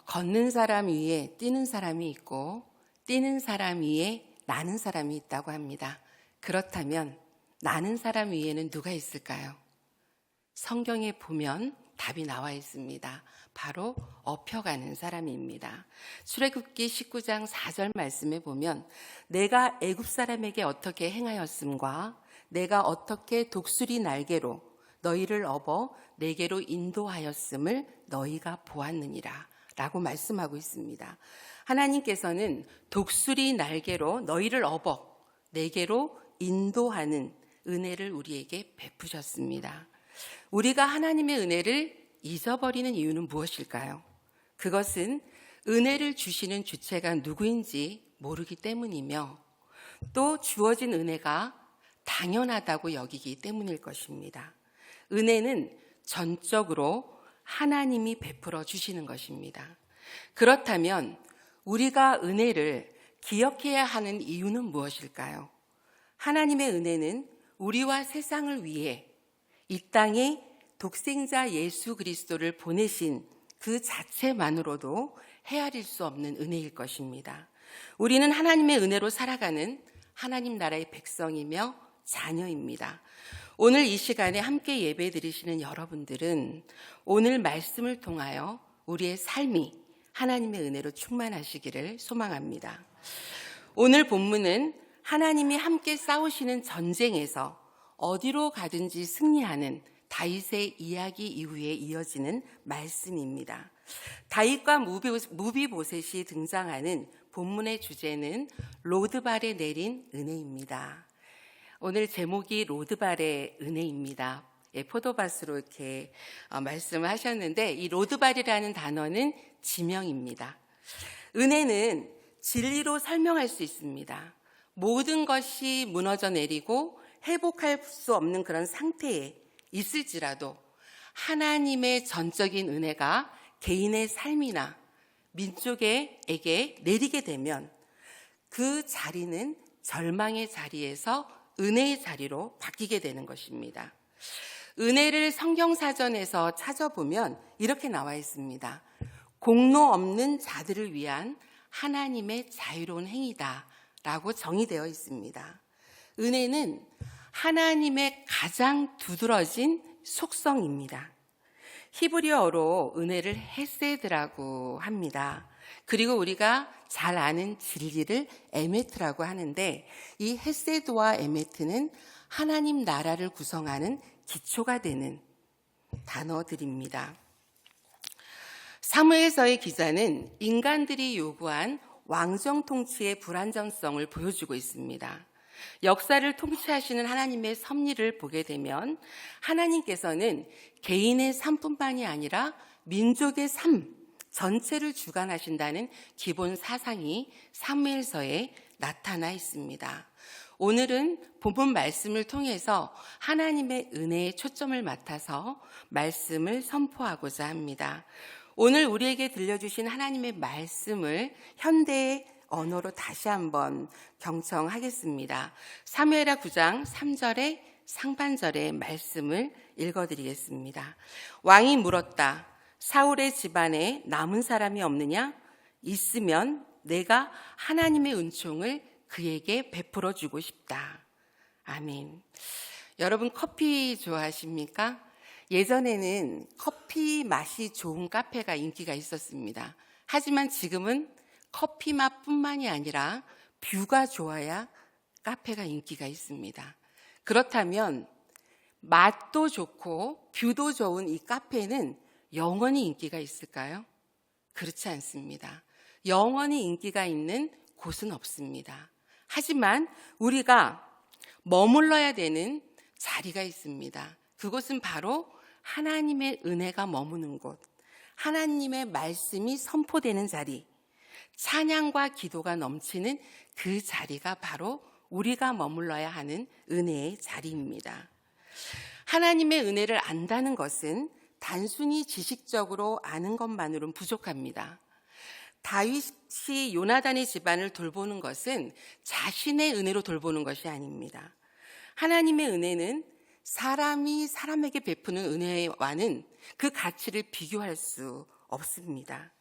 걷는 사람 위에 뛰는 사람이 있고 뛰는 사람 위에 나는 사람이 있다고 합니다. 그렇다면 나는 사람 위에는 누가 있을까요? 성경에 보면 답이 나와 있습니다. 바로 업혀가는 사람입니다. 출애굽기 19장 4절 말씀에 보면 내가 애굽 사람에게 어떻게 행하였음과 내가 어떻게 독수리 날개로 너희를 업어 내게로 인도하였음을 너희가 보았느니라 라고 말씀하고 있습니다. 하나님께서는 독수리 날개로 너희를 업어 내게로 인도하는 은혜를 우리에게 베푸셨습니다. 우리가 하나님의 은혜를 잊어버리는 이유는 무엇일까요? 그것은 은혜를 주시는 주체가 누구인지 모르기 때문이며 또 주어진 은혜가 당연하다고 여기기 때문일 것입니다. 은혜는 전적으로 하나님이 베풀어 주시는 것입니다. 그렇다면 우리가 은혜를 기억해야 하는 이유는 무엇일까요? 하나님의 은혜는 우리와 세상을 위해 이 땅에 독생자 예수 그리스도를 보내신 그 자체만으로도 헤아릴 수 없는 은혜일 것입니다. 우리는 하나님의 은혜로 살아가는 하나님 나라의 백성이며 자녀입니다. 오늘 이 시간에 함께 예배 드리시는 여러분들은 오늘 말씀을 통하여 우리의 삶이 하나님의 은혜로 충만하시기를 소망합니다. 오늘 본문은 하나님이 함께 싸우시는 전쟁에서 어디로 가든지 승리하는 다윗의 이야기 이후에 이어지는 말씀입니다. 다윗과 무비보셋이 등장하는 본문의 주제는 로드발에 내린 은혜입니다. 오늘 제목이 로드발의 은혜입니다. 포도밭으로 이렇게 말씀을 하셨는데 이 로드발이라는 단어는 지명입니다. 은혜는 진리로 설명할 수 있습니다. 모든 것이 무너져 내리고 회복할 수 없는 그런 상태에 있을지라도 하나님의 전적인 은혜가 개인의 삶이나 민족에게 내리게 되면 그 자리는 절망의 자리에서 은혜의 자리로 바뀌게 되는 것입니다. 은혜를 성경사전에서 찾아보면 이렇게 나와 있습니다. 공로 없는 자들을 위한 하나님의 자유로운 행위다 라고 정의되어 있습니다. 은혜는 하나님의 가장 두드러진 속성입니다. 히브리어로 은혜를 헤세드라고 합니다. 그리고 우리가 잘 아는 진리를 에메트라고 하는데 이 헤세드와 에메트는 하나님 나라를 구성하는 기초가 되는 단어들입니다. 사무엘서의 기자는 인간들이 요구한 왕정 통치의 불안정성을 보여주고 있습니다. 역사를 통치하시는 하나님의 섭리를 보게 되면 하나님께서는 개인의 삶뿐만이 아니라 민족의 삶 전체를 주관하신다는 기본 사상이 사무엘서에 나타나 있습니다. 오늘은 본문 말씀을 통해서 하나님의 은혜에 초점을 맡아서 말씀을 선포하고자 합니다. 오늘 우리에게 들려주신 하나님의 말씀을 현대의 언어로 다시 한번 경청하겠습니다. 사무엘하 9장 3절의 상반절의 말씀을 읽어드리겠습니다. 왕이 물었다. 사울의 집안에 남은 사람이 없느냐? 있으면 내가 하나님의 은총을 그에게 베풀어 주고 싶다. 아멘. 여러분 커피 좋아하십니까? 예전에는 커피 맛이 좋은 카페가 인기가 있었습니다. 하지만 지금은 커피 맛뿐만이 아니라 뷰가 좋아야 카페가 인기가 있습니다. 그렇다면 맛도 좋고 뷰도 좋은 이 카페는 영원히 인기가 있을까요? 그렇지 않습니다. 영원히 인기가 있는 곳은 없습니다. 하지만 우리가 머물러야 되는 자리가 있습니다. 그곳은 바로 하나님의 은혜가 머무는 곳, 하나님의 말씀이 선포되는 자리, 찬양과 기도가 넘치는 그 자리가 바로 우리가 머물러야 하는 은혜의 자리입니다. 하나님의 은혜를 안다는 것은 단순히 지식적으로 아는 것만으로는 부족합니다. 다윗이 요나단의 집안을 돌보는 것은 자신의 은혜로 돌보는 것이 아닙니다. 하나님의 은혜는 사람이 사람에게 베푸는 은혜와는 그 가치를 비교할 수 없습니다.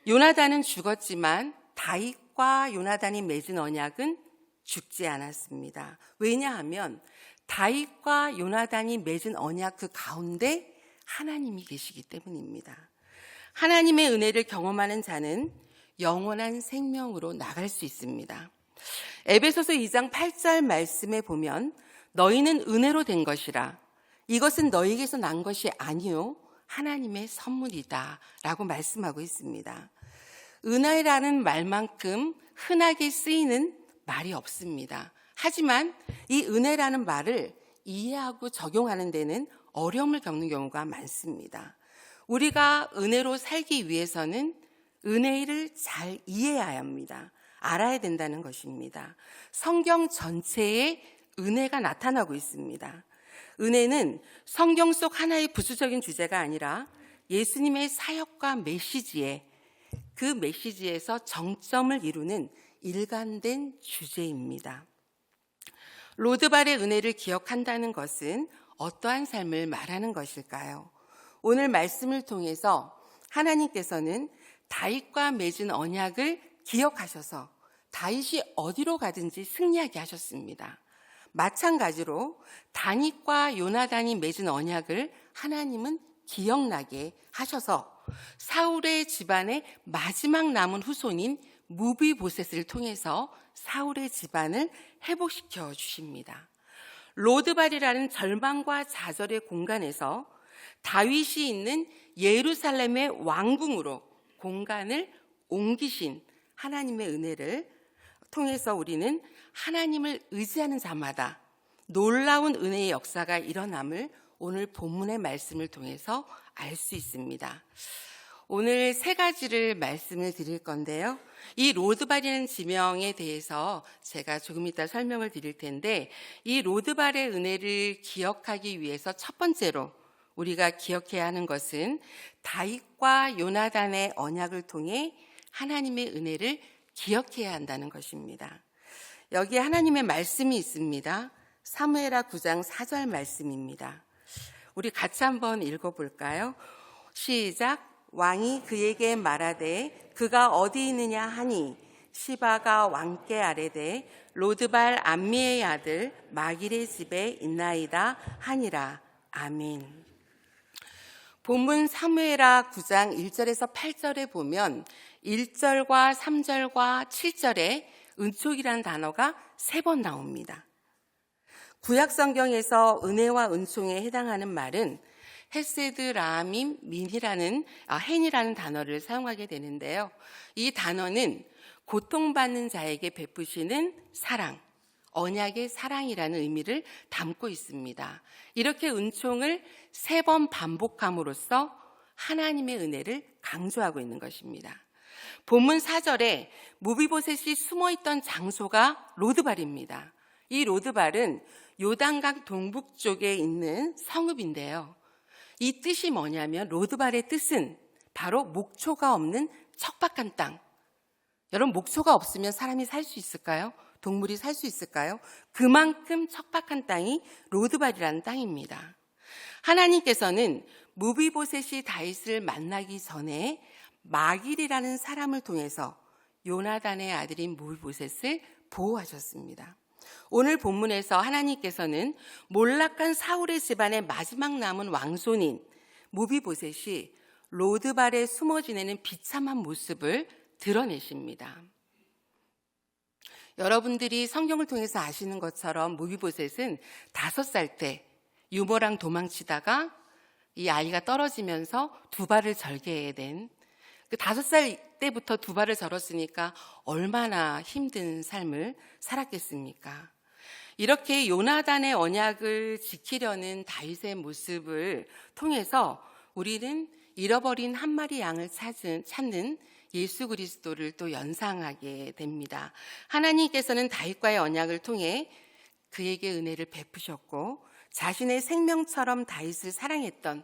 요나단은 죽었지만 다윗과 요나단이 맺은 언약은 죽지 않았습니다. 왜냐하면 다윗과 요나단이 맺은 언약 그 가운데 하나님이 계시기 때문입니다. 하나님의 은혜를 경험하는 자는 영원한 생명으로 나갈 수 있습니다. 에베소서 2장 8절 말씀에 보면 너희는 은혜로 된 것이라 이것은 너희에게서 난 것이 아니요 하나님의 선물이다 라고 말씀하고 있습니다. 은혜라는 말만큼 흔하게 쓰이는 말이 없습니다. 하지만 이 은혜라는 말을 이해하고 적용하는 데는 어려움을 겪는 경우가 많습니다. 우리가 은혜로 살기 위해서는 은혜를 잘 이해해야 합니다. 알아야 된다는 것입니다. 성경 전체에 은혜가 나타나고 있습니다. 은혜는 성경 속 하나의 부수적인 주제가 아니라 예수님의 사역과 메시지에 그 메시지에서 정점을 이루는 일관된 주제입니다. 로드발의 은혜를 기억한다는 것은 어떠한 삶을 말하는 것일까요? 오늘 말씀을 통해서 하나님께서는 다윗과 맺은 언약을 기억하셔서 다윗이 어디로 가든지 승리하게 하셨습니다. 마찬가지로 다윗과 요나단이 맺은 언약을 하나님은 기억나게 하셔서 사울의 집안의 마지막 남은 후손인 무비보셋을 통해서 사울의 집안을 회복시켜 주십니다. 로드발이라는 절망과 좌절의 공간에서 다윗이 있는 예루살렘의 왕궁으로 공간을 옮기신 하나님의 은혜를 통해서 우리는 하나님을 의지하는 자마다 놀라운 은혜의 역사가 일어남을 오늘 본문의 말씀을 통해서 알 수 있습니다. 오늘 세 가지를 말씀을 드릴 건데요. 이 로드발이라는 지명에 대해서 제가 조금 이따 설명을 드릴 텐데 이 로드발의 은혜를 기억하기 위해서 첫 번째로 우리가 기억해야 하는 것은 다윗과 요나단의 언약을 통해 하나님의 은혜를 기억해야 한다는 것입니다. 여기에 하나님의 말씀이 있습니다. 사무엘하 9장 4절 말씀입니다. 우리 같이 한번 읽어볼까요? 시작. 왕이 그에게 말하되 그가 어디 있느냐 하니 시바가 왕께 아뢰되 로드발 암미의 아들 마길의 집에 있나이다 하니라. 아멘. 본문 사무엘하 9장 1절에서 8절에 보면 1절과 3절과 7절에 은총이라는 단어가 3번 나옵니다. 구약 성경에서 은혜와 은총에 해당하는 말은 헤세드, 라함임, 민이라는 헨이라는 단어를 사용하게 되는데요. 이 단어는 고통받는 자에게 베푸시는 사랑, 언약의 사랑이라는 의미를 담고 있습니다. 이렇게 은총을 3번 반복함으로써 하나님의 은혜를 강조하고 있는 것입니다. 본문 4절에 무비보셋이 숨어있던 장소가 로드발입니다. 이 로드발은 요단강 동북쪽에 있는 성읍인데요. 이 뜻이 뭐냐면 로드발의 뜻은 바로 목초가 없는 척박한 땅. 여러분, 목초가 없으면 사람이 살 수 있을까요? 동물이 살 수 있을까요? 그만큼 척박한 땅이 로드발이라는 땅입니다. 하나님께서는 무비보셋이 다윗을 만나기 전에 마길이라는 사람을 통해서 요나단의 아들인 무비보셋을 보호하셨습니다. 오늘 본문에서 하나님께서는 몰락한 사울의 집안의 마지막 남은 왕손인 무비보셋이 로드발에 숨어 지내는 비참한 모습을 드러내십니다. 여러분들이 성경을 통해서 아시는 것처럼 무비보셋은 5살 때 유모랑 도망치다가 이 아이가 떨어지면서 2발을 절개해야 된 그 5살 때부터 2발을 절었으니까 얼마나 힘든 삶을 살았겠습니까? 이렇게 요나단의 언약을 지키려는 다윗의 모습을 통해서 우리는 잃어버린 한 마리 양을 찾는 예수 그리스도를 또 연상하게 됩니다. 하나님께서는 다윗과의 언약을 통해 그에게 은혜를 베푸셨고 자신의 생명처럼 다윗을 사랑했던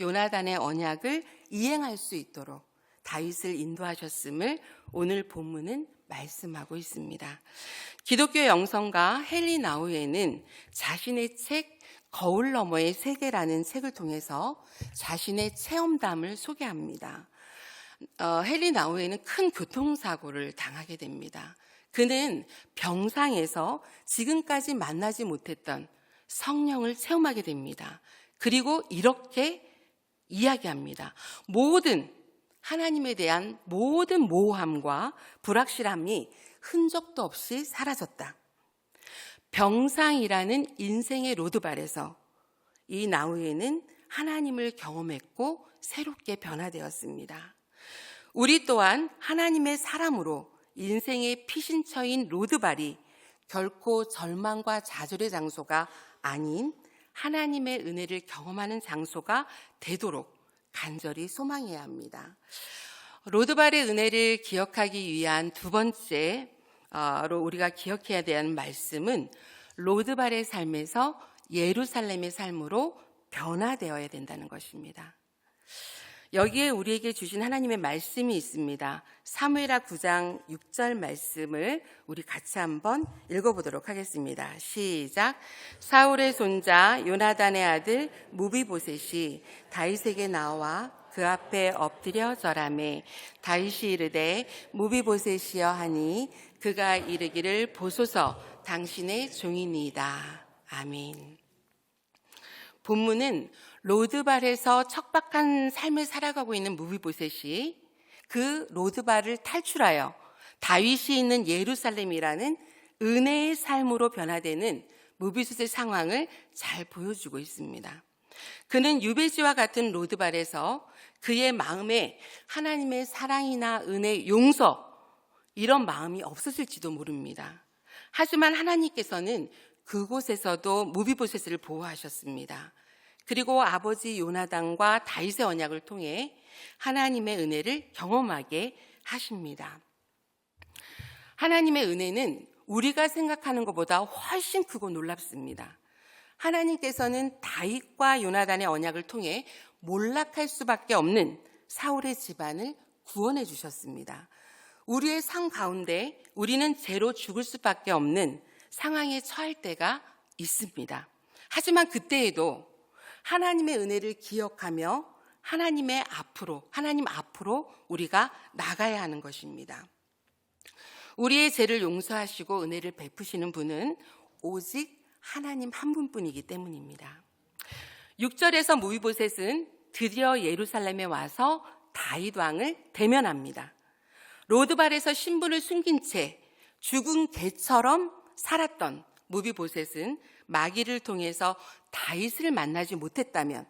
요나단의 언약을 이행할 수 있도록 다윗을 인도하셨음을 오늘 본문은 말씀하고 있습니다. 기독교 영성가 헨리 나우에는 자신의 책 거울 너머의 세계라는 책을 통해서 자신의 체험담을 소개합니다. 헨리 나우에는 큰 교통사고를 당하게 됩니다. 그는 병상에서 지금까지 만나지 못했던 성령을 체험하게 됩니다. 그리고 이렇게 이야기합니다. 하나님에 대한 모든 모호함과 불확실함이 흔적도 없이 사라졌다. 병상이라는 인생의 로드발에서 이 나우에는 하나님을 경험했고 새롭게 변화되었습니다. 우리 또한 하나님의 사람으로 인생의 피신처인 로드발이 결코 절망과 좌절의 장소가 아닌 하나님의 은혜를 경험하는 장소가 되도록 간절히 소망해야 합니다. 로드발의 은혜를 기억하기 위한 두 번째로 우리가 기억해야 되는 말씀은 로드발의 삶에서 예루살렘의 삶으로 변화되어야 된다는 것입니다. 여기에 우리에게 주신 하나님의 말씀이 있습니다. 사무엘하 9장 6절 말씀을 우리 같이 한번 읽어보도록 하겠습니다. 시작. 사울의 손자 요나단의 아들 무비보셋이 다윗에게 나와 그 앞에 엎드려 절하매 다윗이 이르되 무비보셋이여 하니 그가 이르기를 보소서 당신의 종이니이다. 아멘. 본문은 로드발에서 척박한 삶을 살아가고 있는 무비보셋이 그 로드발을 탈출하여 다윗이 있는 예루살렘이라는 은혜의 삶으로 변화되는 무비보셋의 상황을 잘 보여주고 있습니다. 그는 유배지와 같은 로드발에서 그의 마음에 하나님의 사랑이나 은혜, 용서 이런 마음이 없었을지도 모릅니다. 하지만 하나님께서는 그곳에서도 무비보셋을 보호하셨습니다. 그리고 아버지 요나단과 다윗의 언약을 통해 하나님의 은혜를 경험하게 하십니다. 하나님의 은혜는 우리가 생각하는 것보다 훨씬 크고 놀랍습니다. 하나님께서는 다윗과 요나단의 언약을 통해 몰락할 수밖에 없는 사울의 집안을 구원해 주셨습니다. 우리의 삶 가운데 우리는 죄로 죽을 수밖에 없는 상황에 처할 때가 있습니다. 하지만 그때에도 하나님의 은혜를 기억하며 하나님 앞으로 우리가 나가야 하는 것입니다. 우리의 죄를 용서하시고 은혜를 베푸시는 분은 오직 하나님 한 분뿐이기 때문입니다. 6절에서 무비보셋은 드디어 예루살렘에 와서 다윗 왕을 대면합니다. 로드발에서 신분을 숨긴 채 죽은 개처럼 살았던 무비보셋은 마귀를 통해서 다윗을 만나지 못했다면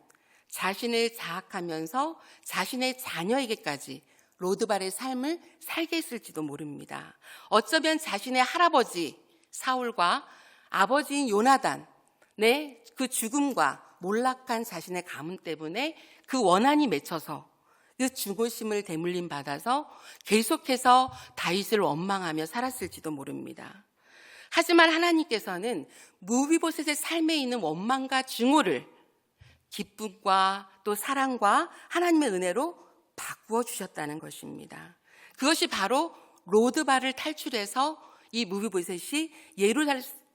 자신을 자학하면서 자신의 자녀에게까지 로드발의 삶을 살게 했을지도 모릅니다. 어쩌면 자신의 할아버지 사울과 아버지인 요나단의 그 죽음과 몰락한 자신의 가문 때문에 그 원한이 맺혀서 그 죽으심을 대물림 받아서 계속해서 다윗을 원망하며 살았을지도 모릅니다. 하지만 하나님께서는 무비보셋의 삶에 있는 원망과 증오를 기쁨과 또 사랑과 하나님의 은혜로 바꾸어 주셨다는 것입니다. 그것이 바로 로드발을 탈출해서 이 무비보셋이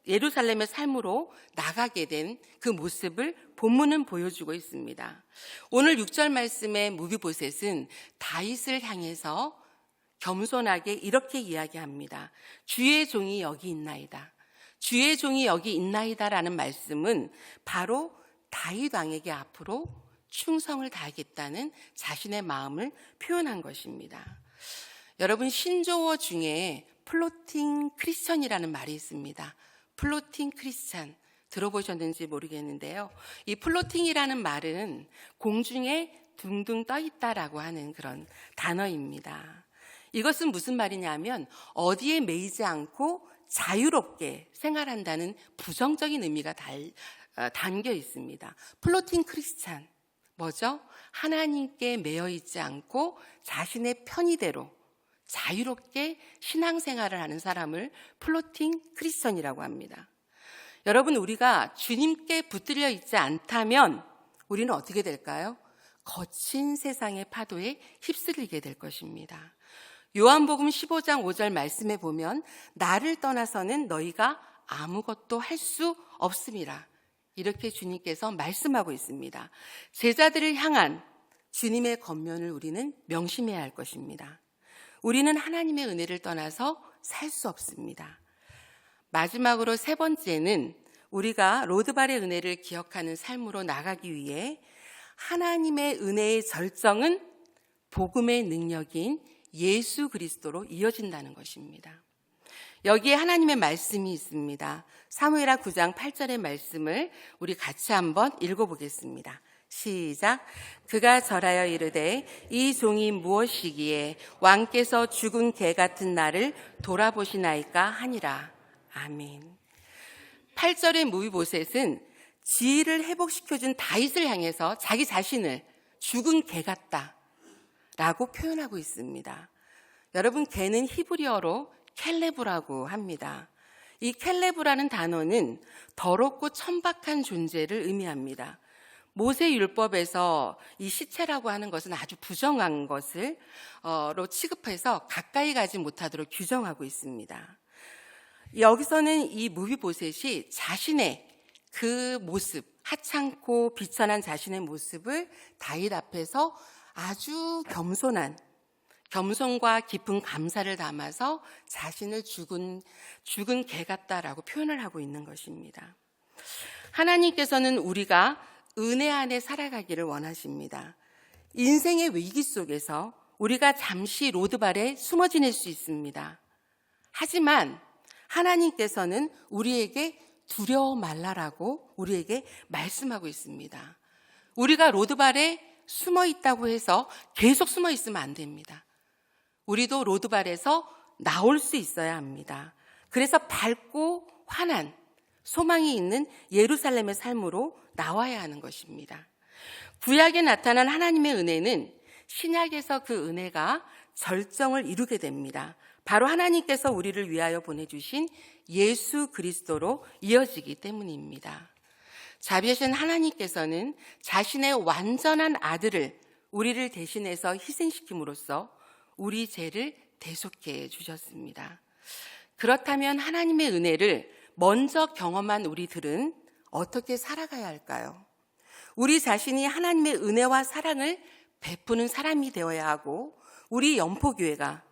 예루살렘의 삶으로 나가게 된 그 모습을 본문은 보여주고 있습니다. 오늘 6절 말씀의 무비보셋은 다윗을 향해서 겸손하게 이렇게 이야기합니다. 주의 종이 여기 있나이다. 주의 종이 여기 있나이다라는 말씀은 바로 다윗 왕에게 앞으로 충성을 다하겠다는 자신의 마음을 표현한 것입니다. 여러분, 신조어 중에 플로팅 크리스천이라는 말이 있습니다. 플로팅 크리스천 들어보셨는지 모르겠는데요. 이 플로팅이라는 말은 공중에 둥둥 떠 있다라고 하는 그런 단어입니다. 이것은 무슨 말이냐면 어디에 매이지 않고 자유롭게 생활한다는 부정적인 의미가 담겨 있습니다. 플로팅 크리스찬, 뭐죠? 하나님께 매여 있지 않고 자신의 편의대로 자유롭게 신앙생활을 하는 사람을 플로팅 크리스천이라고 합니다. 여러분, 우리가 주님께 붙들려 있지 않다면 우리는 어떻게 될까요? 거친 세상의 파도에 휩쓸리게 될 것입니다. 요한복음 15장 5절 말씀에 보면 나를 떠나서는 너희가 아무것도 할 수 없음이라 이렇게 주님께서 말씀하고 있습니다. 제자들을 향한 주님의 겉면을 우리는 명심해야 할 것입니다. 우리는 하나님의 은혜를 떠나서 살 수 없습니다. 마지막으로 세 번째는 우리가 로드발의 은혜를 기억하는 삶으로 나가기 위해 하나님의 은혜의 절정은 복음의 능력인 예수 그리스도로 이어진다는 것입니다. 여기에 하나님의 말씀이 있습니다. 사무엘하 9장 8절의 말씀을 우리 같이 한번 읽어보겠습니다. 시작. 그가 절하여 이르되 이 종이 무엇이기에 왕께서 죽은 개 같은 나를 돌아보시나이까 하니라. 아멘. 8절의 무비보셋은 지위를 회복시켜준 다윗을 향해서 자기 자신을 죽은 개 같다 라고 표현하고 있습니다. 여러분, 개는 히브리어로 켈레브라고 합니다. 이 켈레브라는 단어는 더럽고 천박한 존재를 의미합니다. 모세 율법에서 이 시체라고 하는 것은 아주 부정한 것으로 취급해서 가까이 가지 못하도록 규정하고 있습니다. 여기서는 이 무비보셋이 자신의 그 모습, 하찮고 비천한 자신의 모습을 다윗 앞에서 아주 겸손과 깊은 감사를 담아서 자신을 죽은 개 같다라고 표현을 하고 있는 것입니다. 하나님께서는 우리가 은혜 안에 살아가기를 원하십니다. 인생의 위기 속에서 우리가 잠시 로드발에 숨어 지낼 수 있습니다. 하지만 하나님께서는 우리에게 두려워 말라라고 우리에게 말씀하고 있습니다. 우리가 로드발에 숨어 있다고 해서 계속 숨어 있으면 안 됩니다. 우리도 로드발에서 나올 수 있어야 합니다. 그래서 밝고 환한 소망이 있는 예루살렘의 삶으로 나와야 하는 것입니다. 구약에 나타난 하나님의 은혜는 신약에서 그 은혜가 절정을 이루게 됩니다. 바로 하나님께서 우리를 위하여 보내주신 예수 그리스도로 이어지기 때문입니다. 자비하신 하나님께서는 자신의 완전한 아들을 우리를 대신해서 희생시킴으로써 우리 죄를 대속해 주셨습니다. 그렇다면 하나님의 은혜를 먼저 경험한 우리들은 어떻게 살아가야 할까요? 우리 자신이 하나님의 은혜와 사랑을 베푸는 사람이 되어야 하고, 우리 연포교회가,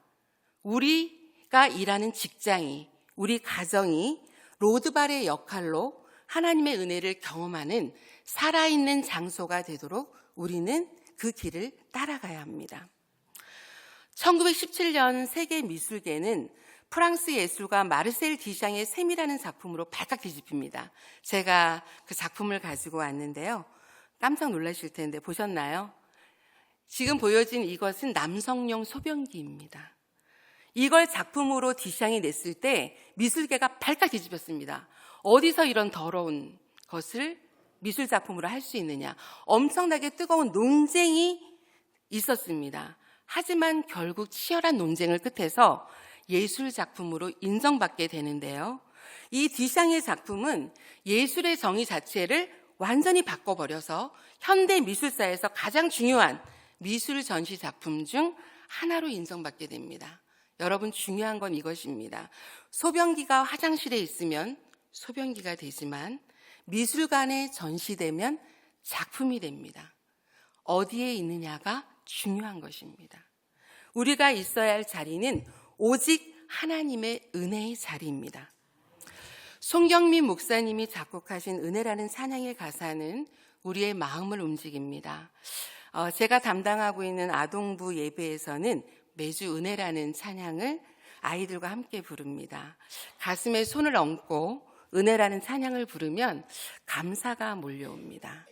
우리가 일하는 직장이, 우리 가정이 로드발의 역할로 하나님의 은혜를 경험하는 살아있는 장소가 되도록 우리는 그 길을 따라가야 합니다. 1917년 세계 미술계는 프랑스 예술가 마르셀 디샹의 샘이라는 작품으로 발칵 뒤집힙니다. 제가 그 작품을 가지고 왔는데요. 깜짝 놀라실 텐데 보셨나요? 지금 보여진 이것은 남성용 소변기입니다. 이걸 작품으로 디샹이 냈을 때 미술계가 발칵 뒤집혔습니다. 어디서 이런 더러운 것을 미술 작품으로 할 수 있느냐. 엄청나게 뜨거운 논쟁이 있었습니다. 하지만 결국 치열한 논쟁을 끝에서 예술 작품으로 인정받게 되는데요. 이 디샹의 작품은 예술의 정의 자체를 완전히 바꿔버려서 현대 미술사에서 가장 중요한 미술 전시 작품 중 하나로 인정받게 됩니다. 여러분, 중요한 건 이것입니다. 소변기가 화장실에 있으면 소변기가 되지만 미술관에 전시되면 작품이 됩니다. 어디에 있느냐가 중요한 것입니다. 우리가 있어야 할 자리는 오직 하나님의 은혜의 자리입니다. 송경민 목사님이 작곡하신 은혜라는 찬양의 가사는 우리의 마음을 움직입니다. 제가 담당하고 있는 아동부 예배에서는 매주 은혜라는 찬양을 아이들과 함께 부릅니다. 가슴에 손을 얹고 은혜라는 찬양을 부르면 감사가 몰려옵니다.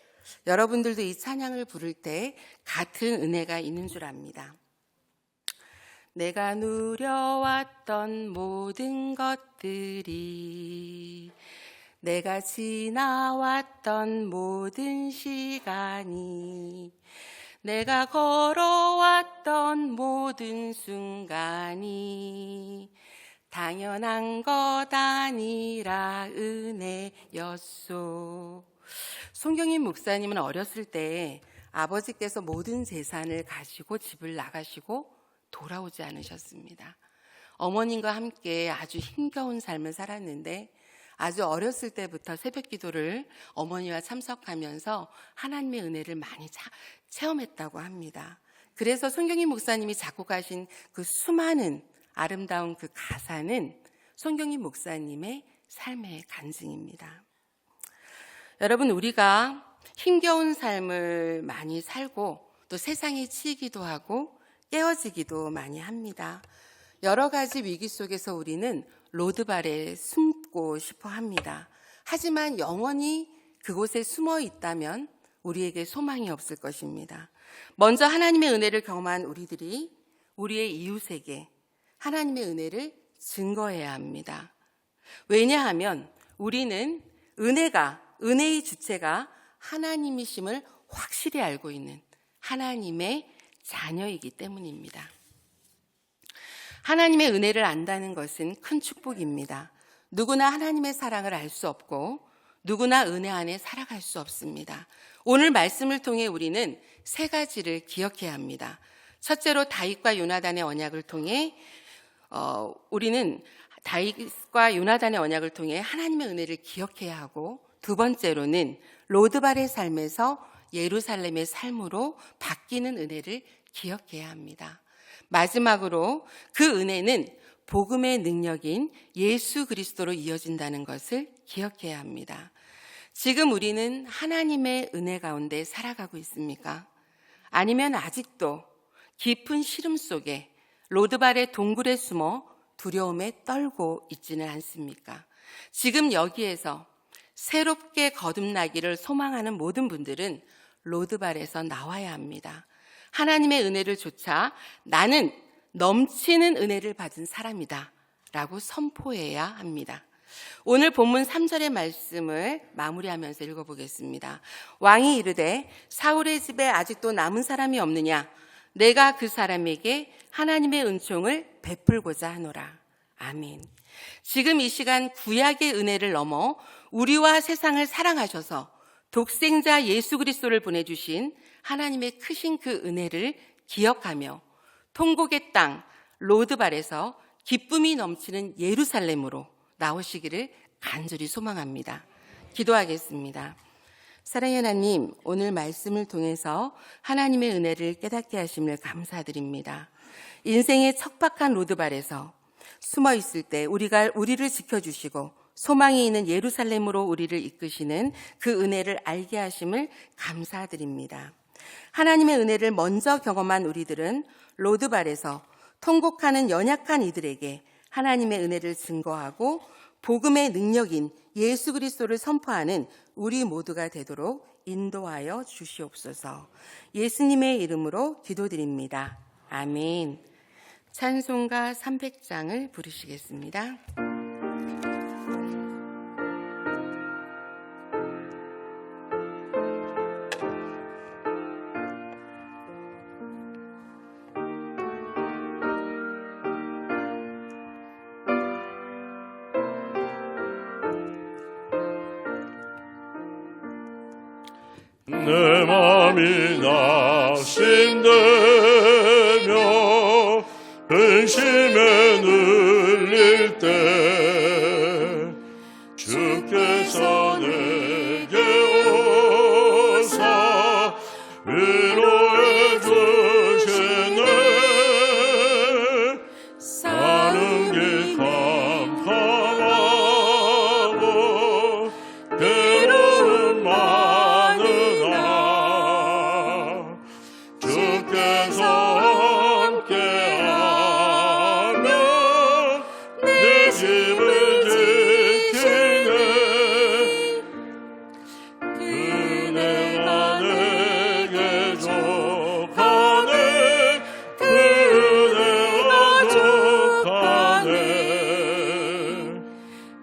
여러분들도 이 찬양을 부를 때 같은 은혜가 있는 줄 압니다. 내가 누려왔던 모든 것들이, 내가 지나왔던 모든 시간이, 내가 걸어왔던 모든 순간이 당연한 것 아니라 은혜였소. 송경인 목사님은 어렸을 때 아버지께서 모든 재산을 가지고 집을 나가시고 돌아오지 않으셨습니다. 어머님과 함께 아주 힘겨운 삶을 살았는데 아주 어렸을 때부터 새벽 기도를 어머니와 참석하면서 하나님의 은혜를 많이 체험했다고 합니다. 그래서 손경인 목사님이 작곡하신 그 수많은 아름다운 그 가사는 손경인 목사님의 삶의 간증입니다. 여러분, 우리가 힘겨운 삶을 많이 살고 또 세상에 치이기도 하고 깨어지기도 많이 합니다. 여러 가지 위기 속에서 우리는 로드발에 숨고 싶어 합니다. 하지만 영원히 그곳에 숨어 있다면 우리에게 소망이 없을 것입니다. 먼저 하나님의 은혜를 경험한 우리들이 우리의 이웃에게 하나님의 은혜를 증거해야 합니다. 왜냐하면 우리는 은혜의 주체가 하나님이심을 확실히 알고 있는 하나님의 자녀이기 때문입니다. 하나님의 은혜를 안다는 것은 큰 축복입니다. 누구나 하나님의 사랑을 알 수 없고 누구나 은혜 안에 살아갈 수 없습니다. 오늘 말씀을 통해 우리는 세 가지를 기억해야 합니다. 첫째로 다윗과 요나단의 언약을 통해 우리는 다윗과 요나단의 언약을 통해 하나님의 은혜를 기억해야 하고, 두 번째로는 로드발의 삶에서 예루살렘의 삶으로 바뀌는 은혜를 기억해야 합니다. 마지막으로 그 은혜는 복음의 능력인 예수 그리스도로 이어진다는 것을 기억해야 합니다. 지금 우리는 하나님의 은혜 가운데 살아가고 있습니까? 아니면 아직도 깊은 시름 속에 로드발의 동굴에 숨어 두려움에 떨고 있지는 않습니까? 지금 여기에서 새롭게 거듭나기를 소망하는 모든 분들은 로드발에서 나와야 합니다. 하나님의 은혜를 조차 나는 넘치는 은혜를 받은 사람이다 라고 선포해야 합니다. 오늘 본문 3절의 말씀을 마무리하면서 읽어보겠습니다. 왕이 이르되 사울의 집에 아직도 남은 사람이 없느냐? 내가 그 사람에게 하나님의 은총을 베풀고자 하노라. 아멘. 지금 이 시간 구약의 은혜를 넘어 우리와 세상을 사랑하셔서 독생자 예수 그리스도를 보내주신 하나님의 크신 그 은혜를 기억하며 통곡의 땅 로드발에서 기쁨이 넘치는 예루살렘으로 나오시기를 간절히 소망합니다. 기도하겠습니다. 사랑의 하나님, 오늘 말씀을 통해서 하나님의 은혜를 깨닫게 하심을 감사드립니다. 인생의 척박한 로드발에서 숨어 있을 때 우리를 지켜주시고 소망이 있는 예루살렘으로 우리를 이끄시는 그 은혜를 알게 하심을 감사드립니다. 하나님의 은혜를 먼저 경험한 우리들은 로드발에서 통곡하는 연약한 이들에게 하나님의 은혜를 증거하고 복음의 능력인 예수 그리스도를 선포하는 우리 모두가 되도록 인도하여 주시옵소서. 예수님의 이름으로 기도드립니다. 아멘. 찬송가 300장을 부르시겠습니다. 내 맘이 낙심되며 근심에 눌릴 때 주께서 내게 오사 위로해 주시네. 사는 길 캄캄하고 괴로움 많으나 주께서 함께하면 내 집을 지키네. 그네가 내게 족하네. 그네가 족하네.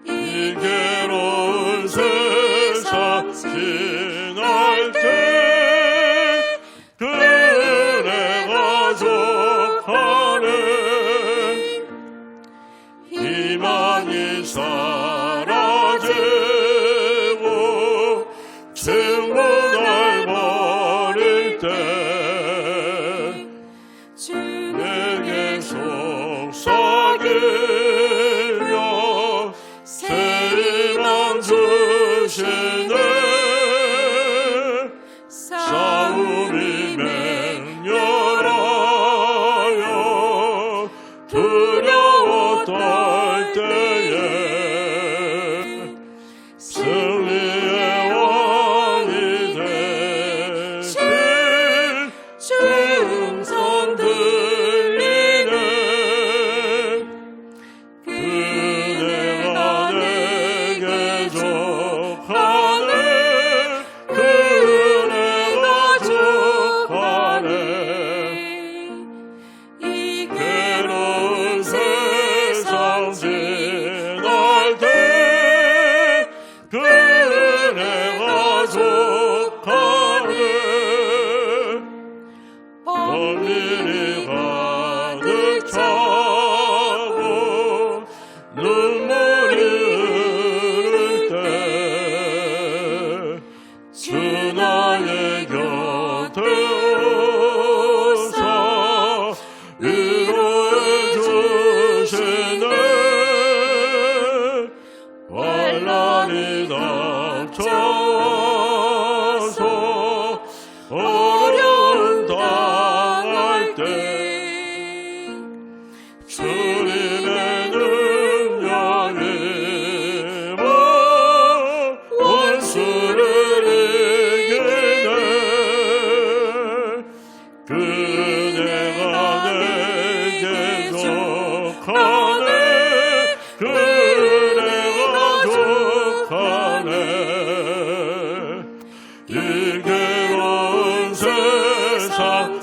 이 괴로운 세상 지날 때 그네가 족하네. 희망이 사라지고 친구를 버릴 때 내게 속삭이며 새 희망 위로해 주시네 환난이 닥쳐서 어려움 당할 때 주님의 능력이 원수를 이기네 그네가 내게 속하네 그네가 속하네 이 괴로운 세상